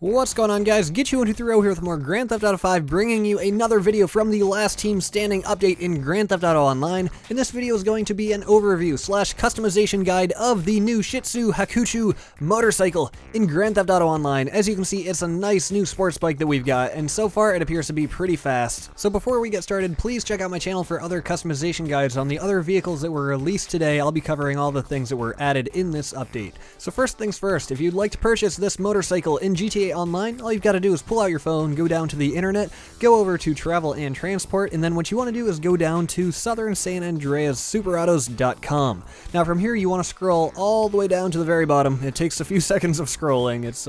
What's going on, guys? Get123 here with more Grand Theft Auto 5, bringing you another video from the Last Team Standing update in Grand Theft Auto Online. And this video is going to be an overview / customization guide of the new Shitzu Hakuchou motorcycle in Grand Theft Auto Online. As you can see, it's a nice new sports bike that we've got, and so far it appears to be pretty fast. So before we get started, please check out my channel for other customization guides on the other vehicles that were released today. I'll be covering all the things that were added in this update. So first things first, if you'd like to purchase this motorcycle in GTA Online, all you've got to do is pull out your phone, go down to the internet, go over to Travel and Transport, and then what you want to do is go down to Southern San Andreas Superautos.com. Now from here you want to scroll all the way down to the very bottom. It takes a few seconds of scrolling. It's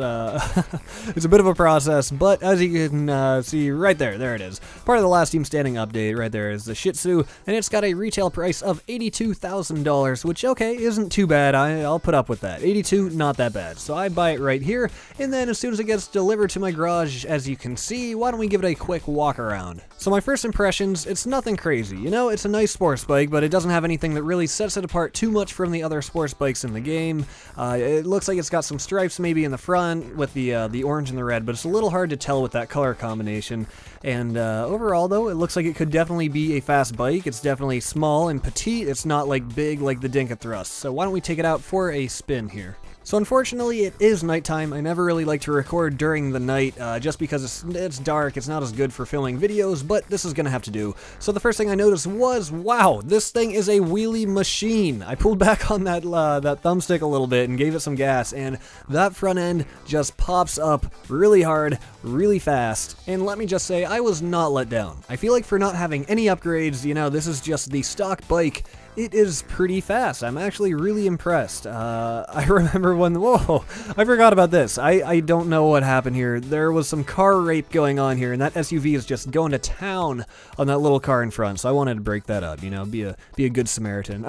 it's a bit of a process, but as you can see right there it is. Part of the Last Team Standing update right there is the Shitzu, and it's got a retail price of $82,000, which okay, isn't too bad. I'll put up with that. 82, not that bad. So I buy it right here, and then as soon as it gets delivered to my garage, as you can see, why don't we give it a quick walk around. So my first impressions, it's nothing crazy. You know, it's a nice sports bike, but it doesn't have anything that really sets it apart too much from the other sports bikes in the game. It looks like it's got some stripes maybe in the front with the orange and the red, but it's a little hard to tell with that color combination. And overall though, it looks like it could definitely be a fast bike. It's definitely small and petite. It's not like big like the Dinka Thrust. So why don't we take it out for a spin here. So unfortunately, it is nighttime. I never really like to record during the night, just because it's dark, it's not as good for filming videos, but this is gonna have to do. So the first thing I noticed was, wow, this thing is a wheelie machine. I pulled back on that thumbstick a little bit and gave it some gas, and that front end just pops up really hard, really fast. And let me just say, I was not let down. I feel like for not having any upgrades, you know, this is just the stock bike. It is pretty fast. I'm actually really impressed. I remember when, whoa, I forgot about this. I don't know what happened here. There was some car rape going on here, and that SUV is just going to town on that little car in front, so I wanted to break that up, you know, be a good Samaritan.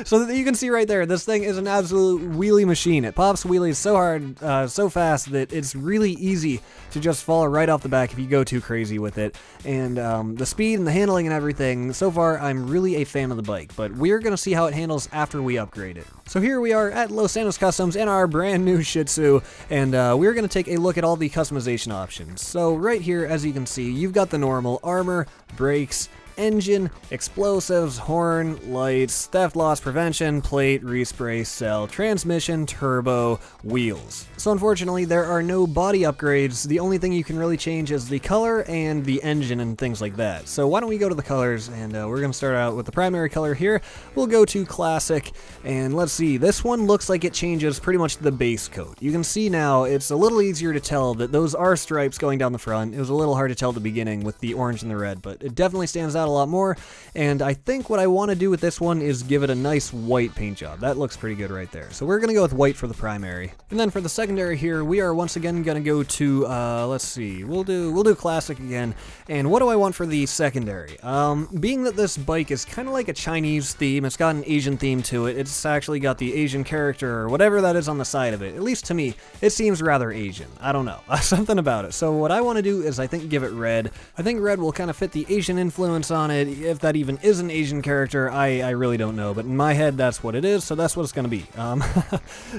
So that you can see right there, this thing is an absolute wheelie machine. It pops wheelies so hard, so fast that it's really easy to just fall right off the back if you go too crazy with it. And the speed and the handling and everything, so far I'm really a fan of the bike. But we're going to see how it handles after we upgrade it. So here we are at Los Santos Customs in our brand new Shitzu, and we're going to take a look at all the customization options. So right here, as you can see, you've got the normal armor, brakes, engine, explosives, horn, lights, theft loss prevention, plate, respray, cell, transmission, turbo, wheels. So unfortunately there are no body upgrades. The only thing you can really change is the color and the engine and things like that. So why don't we go to the colors, and we're going to start out with the primary color here. We'll go to classic, and let's see, this one looks like it changes pretty much the base coat. You can see now it's a little easier to tell that those are stripes going down the front. It was a little hard to tell at the beginning with the orange and the red, but it definitely stands out a lot more. And I think what I want to do with this one is give it a nice white paint job. That looks pretty good right there. So we're going to go with white for the primary. And then for the secondary here, we are once again going to go to, let's see, we'll do classic again. And what do I want for the secondary? Being that this bike is kind of like a Chinese theme, it's got an Asian theme to it. It's actually got the Asian character or whatever that is on the side of it. At least to me, it seems rather Asian. I don't know. Something about it. So what I want to do is I think give it red. I think red will kind of fit the Asian influence on it. If that even is an Asian character, I really don't know, but in my head that's what it is, so that's what it's going to be.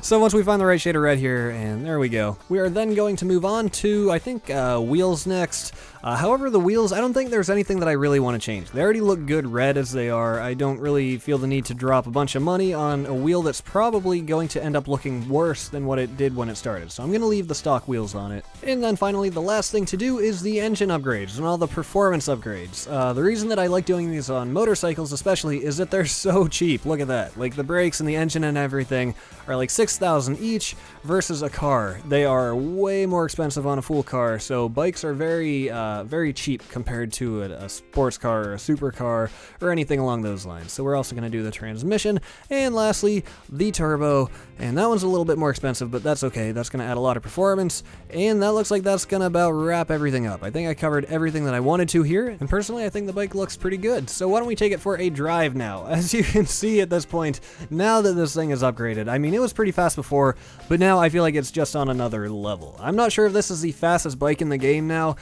So once we find the right shade of red here, and there we go, we are then going to move on to, I think, wheels next. However, the wheels, I don't think there's anything that I really want to change. They already look good red as they are. I don't really feel the need to drop a bunch of money on a wheel that's probably going to end up looking worse than what it did when it started. So I'm going to leave the stock wheels on it. And then finally, the last thing to do is the engine upgrades and all the performance upgrades. The reason that I like doing these on motorcycles especially is that they're so cheap. Look at that. Like the brakes and the engine and everything are like $6,000 each versus a car. They are way more expensive on a full car. So bikes are very cheap compared to a sports car or a supercar or anything along those lines. So we're also going to do the transmission, and lastly the turbo, and that one's a little bit more expensive, but that's okay. That's going to add a lot of performance, and that looks like that's going to about wrap everything up. I think I covered everything that I wanted to here, and personally I think the bike bike looks pretty good. So why don't we take it for a drive now? As you can see at this point, now that this thing is upgraded, I mean, it was pretty fast before, but now I feel like it's just on another level. I'm not sure if this is the fastest bike in the game now.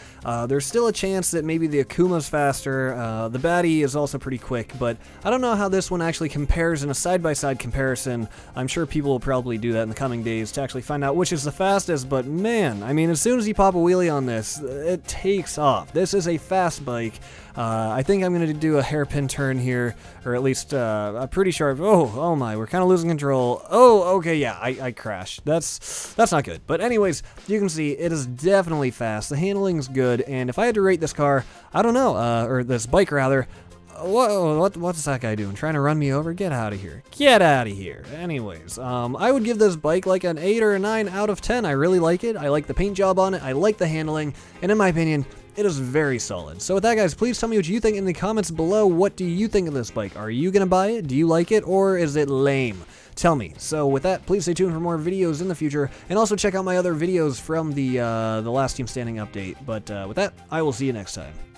There's still a chance that maybe the Akuma's faster. The Batty is also pretty quick, but I don't know how this one actually compares in a side-by-side comparison. I'm sure people will probably do that in the coming days to actually find out which is the fastest, but man, I mean, as soon as you pop a wheelie on this, it takes off. This is a fast bike. I think I'm going to do a hairpin turn here, or at least a pretty sharp. Oh my, we're kind of losing control. Oh, okay, yeah, I crashed. That's not good. But anyways, you can see it is definitely fast. The handling's good, and if I had to rate this car, I don't know, or this bike rather. Whoa, what's that guy doing? Trying to run me over? Get out of here. Get out of here. Anyways, I would give this bike like an 8 or a 9 out of 10. I really like it. I like the paint job on it. I like the handling. And in my opinion, it is very solid. So with that, guys, please tell me what you think in the comments below. What do you think of this bike? Are you going to buy it? Do you like it? Or is it lame? Tell me. So with that, please stay tuned for more videos in the future. And also check out my other videos from the last Team Standing update. But with that, I will see you next time.